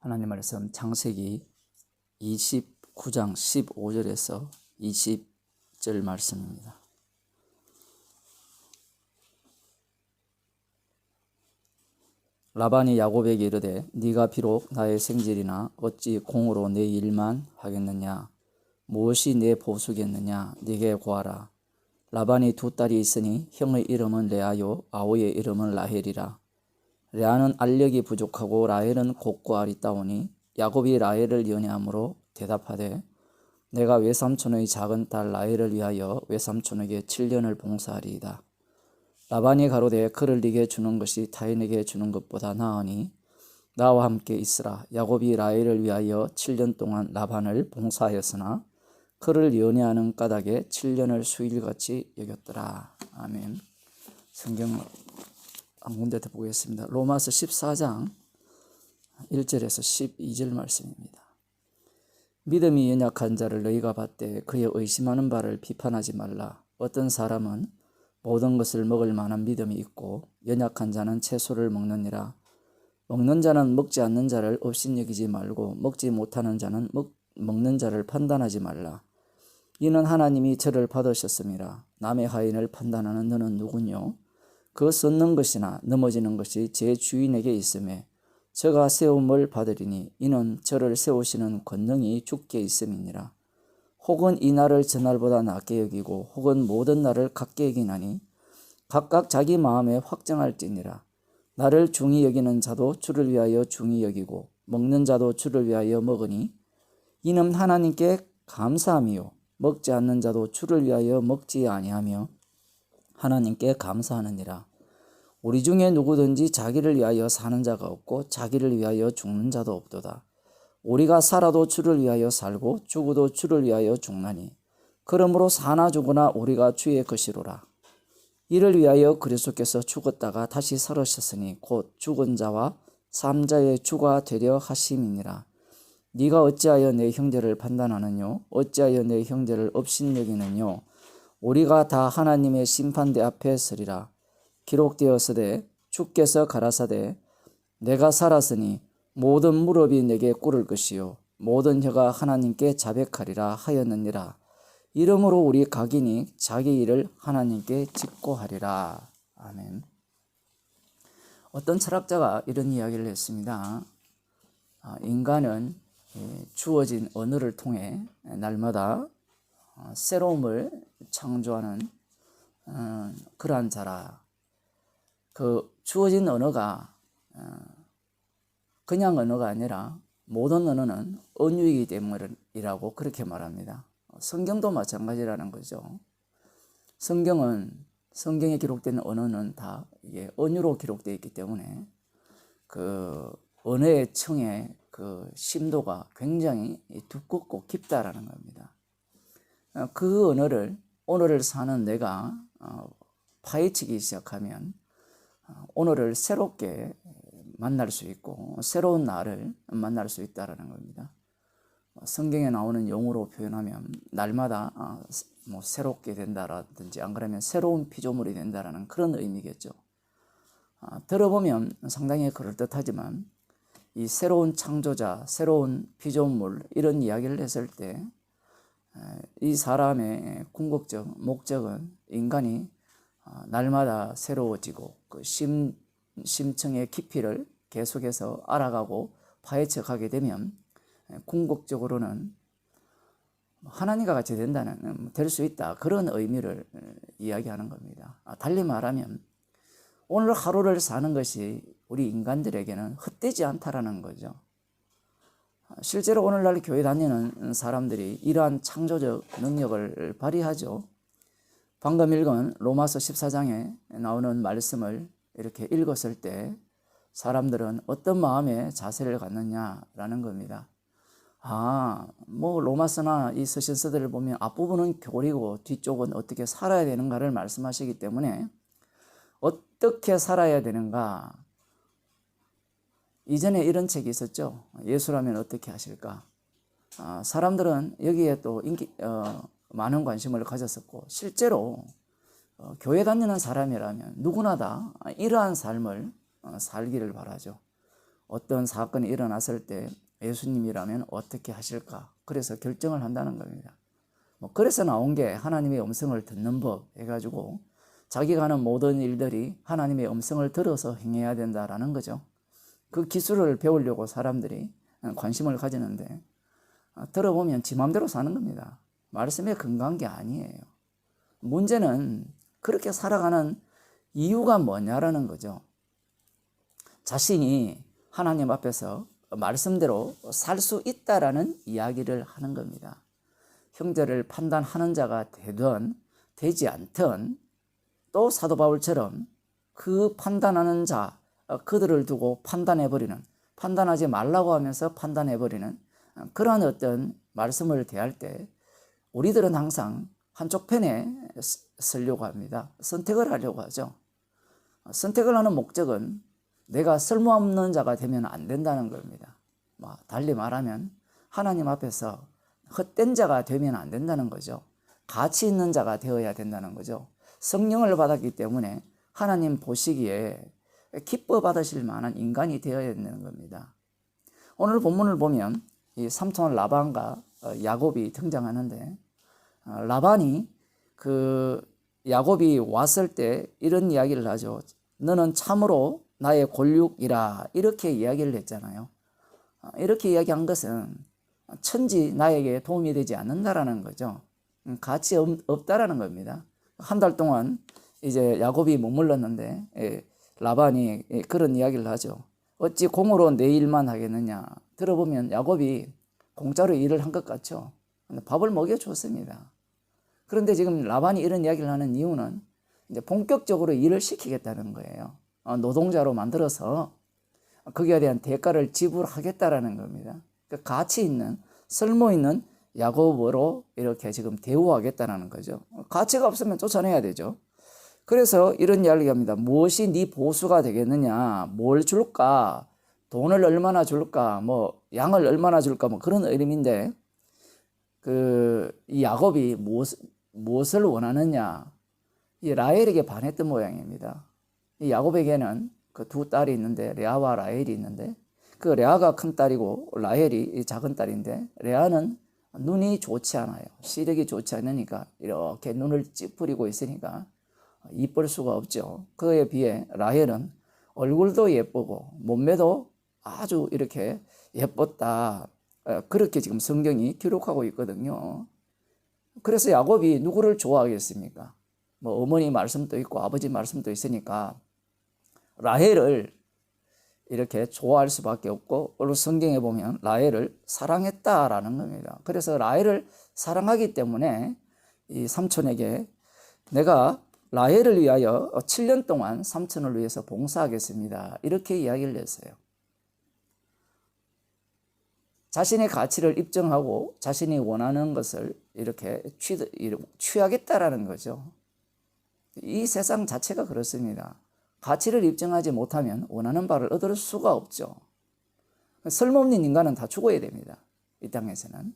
하나님 말씀 창세기 29장 15절에서 20절 말씀입니다. 라반이 야곱에게 이르되 네가 비록 나의 생질이나 어찌 공으로 내 일만 하겠느냐? 무엇이 내 보수겠느냐? 네게 고하라. 라반이 두 딸이 있으니 형의 이름은 레아요 아우의 이름은 라헬이라. 레아는 알력이 부족하고 라헬은 곱고 아리따우니 야곱이 라헬을 연애함으로 대답하되 내가 외삼촌의 작은 딸 라헬을 위하여 외삼촌에게 7년을 봉사하리이다. 라반이 가로되 그를 네게 주는 것이 타인에게 주는 것보다 나으니 나와 함께 있으라. 야곱이 라헬을 위하여 7년 동안 라반을 봉사하였으나 그를 연애하는 까닭에 7년을 수일같이 여겼더라. 아멘. 성경 한 군데 더 보겠습니다. 로마서 14장 1절에서 12절 말씀입니다. 믿음이 연약한 자를 너희가 받되 그의 의심하는 바를 비판하지 말라. 어떤 사람은 모든 것을 먹을 만한 믿음이 있고 연약한 자는 채소를 먹느니라. 먹는 자는 먹지 않는 자를 업신여기지 말고 먹지 못하는 자는 먹는 자를 판단하지 말라. 이는 하나님이 저를 받으셨음이라. 남의 하인을 판단하는 너는 누구뇨? 그 쏟는 것이나 넘어지는 것이 제 주인에게 있음에 저가 세움을 받으리니 이는 저를 세우시는 권능이 주께 있음이니라. 혹은 이 날을 저날보다 낮게 여기고 혹은 모든 날을 같게 여기나니 각각 자기 마음에 확정할지니라. 나를 중히 여기는 자도 주를 위하여 중히 여기고 먹는 자도 주를 위하여 먹으니 이는 하나님께 감사함이요 먹지 않는 자도 주를 위하여 먹지 아니하며 하나님께 감사하느니라. 우리 중에 누구든지 자기를 위하여 사는 자가 없고 자기를 위하여 죽는 자도 없도다. 우리가 살아도 주를 위하여 살고 죽어도 주를 위하여 죽나니 그러므로 사나 죽으나 우리가 주의 것이로라. 이를 위하여 그리스도께서 죽었다가 다시 살으셨으니 곧 죽은 자와 삼자의 주가 되려 하심이니라. 네가 어찌하여 내 형제를 판단하느뇨? 어찌하여 내 형제를 업신여기느뇨? 우리가 다 하나님의 심판대 앞에 서리라. 기록되었으되 주께서 가라사대 내가 살았으니 모든 무릎이 내게 꿇을 것이요 모든 혀가 하나님께 자백하리라 하였느니라. 이러므로 우리 각인이 자기 일을 하나님께 직고하리라. 아멘. 어떤 철학자가 이런 이야기를 했습니다. 인간은 주어진 언어를 통해 날마다 새로움을 창조하는 그러한 자라. 그 주어진 언어가 그냥 언어가 아니라 모든 언어는 언유이기 때문이라고 그렇게 말합니다. 성경도 마찬가지라는 거죠. 성경에 기록된 언어는 다 이게 언유로 기록되어 있기 때문에 그 언어의 층의 그 심도가 굉장히 두껍고 깊다라는 겁니다. 그 언어를 오늘을 사는 내가 파헤치기 시작하면 오늘을 새롭게 만날 수 있고 새로운 나를 만날 수 있다는 겁니다. 성경에 나오는 용어로 표현하면 날마다 새롭게 된다라든지 안 그러면 새로운 피조물이 된다라는 그런 의미겠죠. 들어보면 상당히 그럴듯하지만 이 새로운 창조자, 새로운 피조물 이런 이야기를 했을 때 이 사람의 궁극적 목적은 인간이 날마다 새로워지고 그 심층의 깊이를 계속해서 알아가고 파헤쳐 가게 되면 궁극적으로는 하나님과 같이 될 수 있다. 그런 의미를 이야기하는 겁니다. 달리 말하면 오늘 하루를 사는 것이 우리 인간들에게는 헛되지 않다라는 거죠. 실제로 오늘날 교회 다니는 사람들이 이러한 창조적 능력을 발휘하죠. 방금 읽은 로마서 14장에 나오는 말씀을 이렇게 읽었을 때 사람들은 어떤 마음의 자세를 갖느냐라는 겁니다. 로마서나 이 서신서들을 보면 앞부분은 교리고 뒤쪽은 어떻게 살아야 되는가를 말씀하시기 때문에 어떻게 살아야 되는가. 이전에 이런 책이 있었죠. 예수라면 어떻게 하실까. 사람들은 여기에 또 많은 관심을 가졌었고 실제로 교회 다니는 사람이라면 누구나 다 이러한 삶을 살기를 바라죠. 어떤 사건이 일어났을 때 예수님이라면 어떻게 하실까? 그래서 결정을 한다는 겁니다. 그래서 나온 게 하나님의 음성을 듣는 법 해가지고 자기가 하는 모든 일들이 하나님의 음성을 들어서 행해야 된다라는 거죠. 그 기술을 배우려고 사람들이 관심을 가지는데 들어보면 지 맘대로 사는 겁니다. 말씀에 근거한 게 아니에요. 문제는 그렇게 살아가는 이유가 뭐냐라는 거죠. 자신이 하나님 앞에서 말씀대로 살 수 있다라는 이야기를 하는 겁니다. 형제를 판단하는 자가 되든 되지 않든 또 사도 바울처럼 그 판단하는 자, 그들을 두고 판단해버리는, 판단하지 말라고 하면서 판단해버리는 그러한 어떤 말씀을 대할 때 우리들은 항상 한쪽 편에 서려고 합니다. 선택을 하려고 하죠. 선택을 하는 목적은 내가 쓸모없는 자가 되면 안 된다는 겁니다. 달리 말하면 하나님 앞에서 헛된 자가 되면 안 된다는 거죠. 가치 있는 자가 되어야 된다는 거죠. 성령을 받았기 때문에 하나님 보시기에 기뻐 받으실 만한 인간이 되어야 되는 겁니다. 오늘 본문을 보면 이 삼촌 라반과 야곱이 등장하는데 라반이 그 야곱이 왔을 때 이런 이야기를 하죠. 너는 참으로 나의 골육이라 이렇게 이야기를 했잖아요. 이렇게 이야기한 것은 천지 나에게 도움이 되지 않는다라는 거죠. 가치 없다라는 겁니다. 한 달 동안 이제 야곱이 머물렀는데 라반이 그런 이야기를 하죠. 어찌 공으로 내 일만 하겠느냐. 들어보면 야곱이 공짜로 일을 한 것 같죠. 근데 밥을 먹여줬습니다. 그런데 지금 라반이 이런 이야기를 하는 이유는 이제 본격적으로 일을 시키겠다는 거예요. 노동자로 만들어서 거기에 대한 대가를 지불하겠다라는 겁니다. 그 가치 있는, 쓸모 있는 야곱으로 이렇게 지금 대우하겠다는 거죠. 가치가 없으면 쫓아내야 되죠. 그래서 이런 이야기를 합니다. 무엇이 네 보수가 되겠느냐? 뭘 줄까? 돈을 얼마나 줄까? 양을 얼마나 줄까? 그런 의미인데 이 야곱이 무엇을 원하느냐? 이 라헬에게 반했던 모양입니다. 이 야곱에게는 그 두 딸이 있는데 레아와 라헬이 있는데 그 레아가 큰 딸이고 라헬이 작은 딸인데 레아는 눈이 좋지 않아요. 시력이 좋지 않으니까 이렇게 눈을 찌푸리고 있으니까 이쁠 수가 없죠. 그에 비해 라헬은 얼굴도 예쁘고 몸매도 아주 이렇게 예뻤다. 그렇게 지금 성경이 기록하고 있거든요. 그래서 야곱이 누구를 좋아하겠습니까? 어머니 말씀도 있고 아버지 말씀도 있으니까 라헬을 이렇게 좋아할 수밖에 없고 오늘 성경에 보면 라헬을 사랑했다라는 겁니다. 그래서 라헬을 사랑하기 때문에 이 삼촌에게 내가 라헬을 위하여 7년 동안 삼촌을 위해서 봉사하겠습니다. 이렇게 이야기를 했어요. 자신의 가치를 입증하고 자신이 원하는 것을 이렇게 취하겠다라는 거죠. 이 세상 자체가 그렇습니다. 가치를 입증하지 못하면 원하는 바를 얻을 수가 없죠. 쓸모없는 인간은 다 죽어야 됩니다. 이 땅에서는.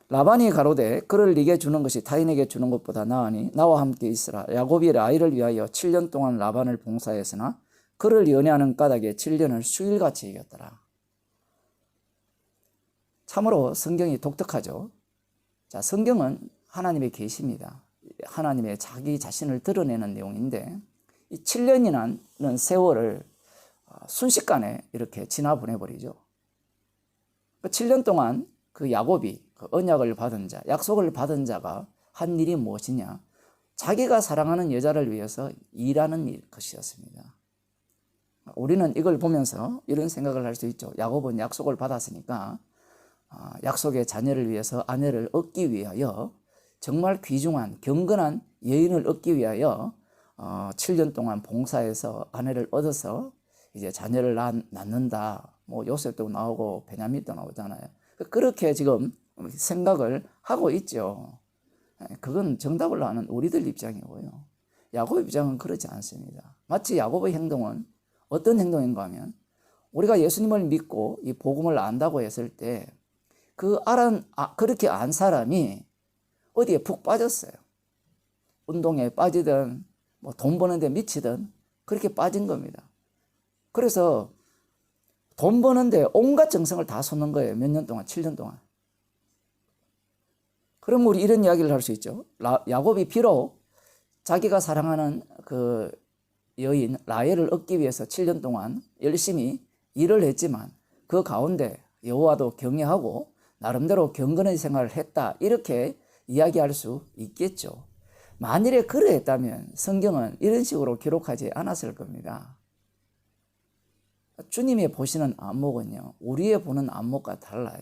라반이 가로되 그를 네게 주는 것이 타인에게 주는 것보다 나으니 나와 함께 있으라. 야곱이 라헬을 위하여 7년 동안 라반을 봉사했으나 그를 연애하는 까닭에 7년을 수일같이 이겼더라. 참으로 성경이 독특하죠. 자, 성경은 하나님의 계시입니다. 하나님의 자기 자신을 드러내는 내용인데 이 7년이라는 세월을 순식간에 이렇게 지나보내버리죠. 그 7년 동안 그 야곱이 그 언약을 받은 자, 약속을 받은 자가 한 일이 무엇이냐? 자기가 사랑하는 여자를 위해서 일하는 것이었습니다. 우리는 이걸 보면서 이런 생각을 할 수 있죠. 야곱은 약속을 받았으니까 약속의 자녀를 위해서 아내를 얻기 위하여 정말 귀중한 경건한 여인을 얻기 위하여 7년 동안 봉사해서 아내를 얻어서 이제 자녀를 낳는다. 요셉도 나오고 베냐민도 나오잖아요. 그렇게 지금 생각을 하고 있죠. 그건 정답을 아는 우리들 입장이고요. 야곱 입장은 그렇지 않습니다. 마치 야곱의 행동은 어떤 행동인가 하면 우리가 예수님을 믿고 이 복음을 안다고 했을 때 그렇게 안 사람이 어디에 푹 빠졌어요. 운동에 빠지든 돈 버는 데 미치든 그렇게 빠진 겁니다. 그래서 돈 버는데 온갖 정성을 다 쏟는 거예요. 몇 년 동안, 7년 동안. 그럼 우리 이런 이야기를 할 수 있죠. 야곱이 비록 자기가 사랑하는 그 여인 라헬을 얻기 위해서 7년 동안 열심히 일을 했지만 그 가운데 여호와도 경외하고 나름대로 경건의 생활을 했다, 이렇게 이야기할 수 있겠죠. 만일에 그러했다면 성경은 이런 식으로 기록하지 않았을 겁니다. 주님이 보시는 안목은요, 우리의 보는 안목과 달라요.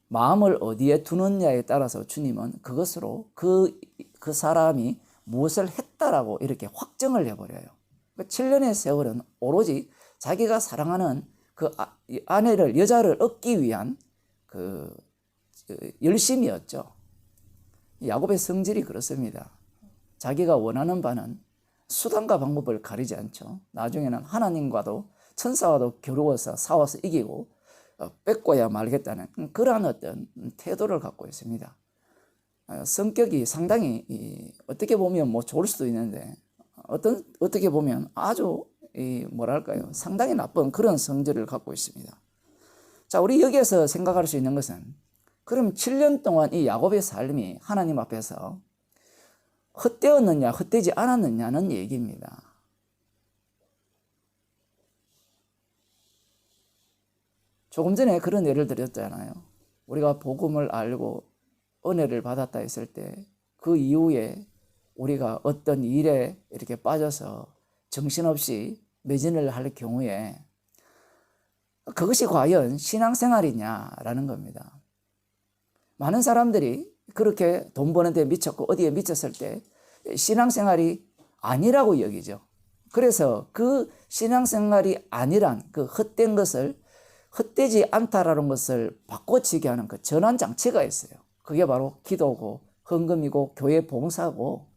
마음을 어디에 두느냐에 따라서 주님은 그것으로 그 사람이 무엇을 했다라고 이렇게 확정을 해버려요. 7년의 세월은 오로지 자기가 사랑하는 그 아내를, 여자를 얻기 위한 그 열심이었죠. 야곱의 성질이 그렇습니다. 자기가 원하는 바는 수단과 방법을 가리지 않죠. 나중에는 하나님과도 천사와도 겨루어서 싸워서 이기고 뺏고야 말겠다는 그러한 어떤 태도를 갖고 있습니다. 성격이 상당히 어떻게 보면 뭐 좋을 수도 있는데 어떻게 보면 아주 뭐랄까요, 상당히 나쁜 그런 성질을 갖고 있습니다. 자, 우리 여기에서 생각할 수 있는 것은, 그럼 7년 동안 이 야곱의 삶이 하나님 앞에서 헛되었느냐 헛되지 않았느냐는 얘기입니다. 조금 전에 그런 예를 드렸잖아요. 우리가 복음을 알고 은혜를 받았다 했을 때 그 이후에 우리가 어떤 일에 이렇게 빠져서 정신없이 매진을 할 경우에 그것이 과연 신앙생활이냐라는 겁니다. 많은 사람들이 그렇게 돈 버는 데 미쳤고 어디에 미쳤을 때 신앙생활이 아니라고 여기죠. 그래서 그 신앙생활이 아니란 그 헛된 것을 헛되지 않다라는 것을 바꿔치게 하는 그 전환장치가 있어요. 그게 바로 기도고 헌금이고 교회 봉사고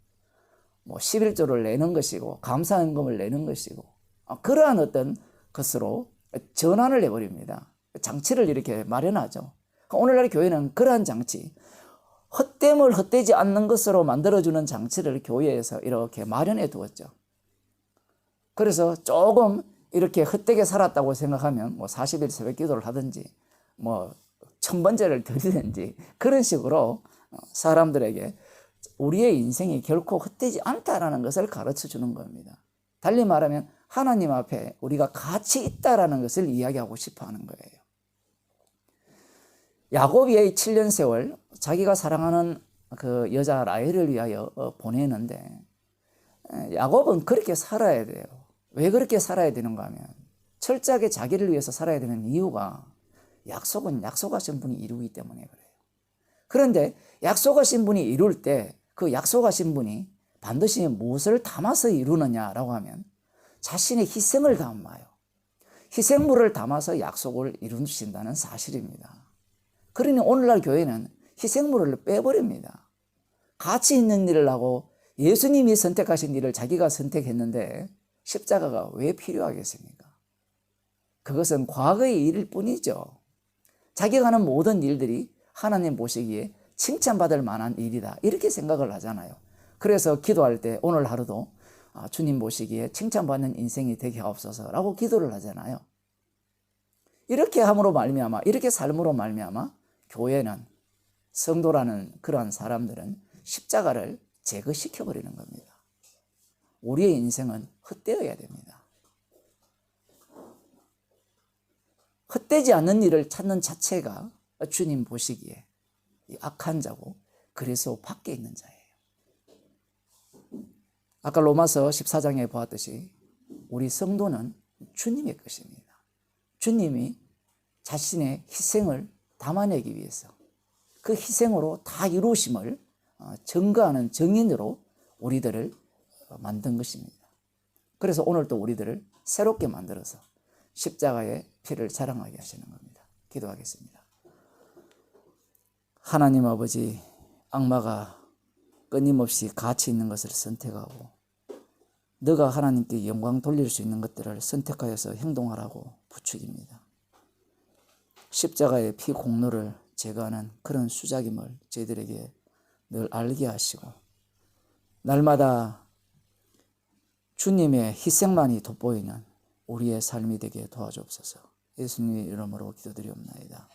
뭐 11조를 내는 것이고 감사헌금을 내는 것이고 그러한 어떤 것으로 전환을 해버립니다. 장치를 이렇게 마련하죠. 오늘날 교회는 그러한 장치, 헛됨을 헛되지 않는 것으로 만들어주는 장치를 교회에서 이렇게 마련해 두었죠. 그래서 조금 이렇게 헛되게 살았다고 생각하면 뭐 40일 새벽 기도를 하든지 뭐 1000번째를 드리든지 그런 식으로 사람들에게 우리의 인생이 결코 헛되지 않다라는 것을 가르쳐 주는 겁니다. 달리 말하면 하나님 앞에 우리가 가치 있다라는 것을 이야기하고 싶어 하는 거예요. 야곱이 7년 세월 자기가 사랑하는 그 여자 라헬을 위하여 보내는데 야곱은 그렇게 살아야 돼요. 왜 그렇게 살아야 되는가 하면 철저하게 자기를 위해서 살아야 되는 이유가 약속은 약속하신 분이 이루기 때문에 그래요. 그런데 약속하신 분이 이룰 때 그 약속하신 분이 반드시 무엇을 담아서 이루느냐라고 하면 자신의 희생을 담아요. 희생물을 담아서 약속을 이루신다는 사실입니다. 그러니 오늘날 교회는 희생물을 빼버립니다. 가치 있는 일을 하고 예수님이 선택하신 일을 자기가 선택했는데 십자가가 왜 필요하겠습니까? 그것은 과거의 일일 뿐이죠. 자기가 하는 모든 일들이 하나님 보시기에 칭찬받을 만한 일이다, 이렇게 생각을 하잖아요. 그래서 기도할 때 오늘 하루도 주님 보시기에 칭찬받는 인생이 되게 하옵소서라고 기도를 하잖아요. 이렇게 함으로 말미암아, 이렇게 삶으로 말미암아 교회는, 성도라는 그러한 사람들은 십자가를 제거시켜버리는 겁니다. 우리의 인생은 헛되어야 됩니다. 헛되지 않는 일을 찾는 자체가 주님 보시기에 악한 자고 그래서 밖에 있는 자예요. 아까 로마서 14장에 보았듯이 우리 성도는 주님의 것입니다. 주님이 자신의 희생을 담아내기 위해서 그 희생으로 다 이루심을 증거하는 증인으로 우리들을 만든 것입니다. 그래서 오늘 또 우리들을 새롭게 만들어서 십자가의 피를 자랑하게 하시는 겁니다. 기도하겠습니다. 하나님 아버지, 악마가 끊임없이 가치 있는 것을 선택하고 너가 하나님께 영광 돌릴 수 있는 것들을 선택하여서 행동하라고 부추깁니다. 십자가의 피 공로를 제거하는 그런 수작임을 저희들에게 늘 알게 하시고 날마다 주님의 희생만이 돋보이는 우리의 삶이 되게 도와주옵소서. 예수님의 이름으로 기도드리옵나이다.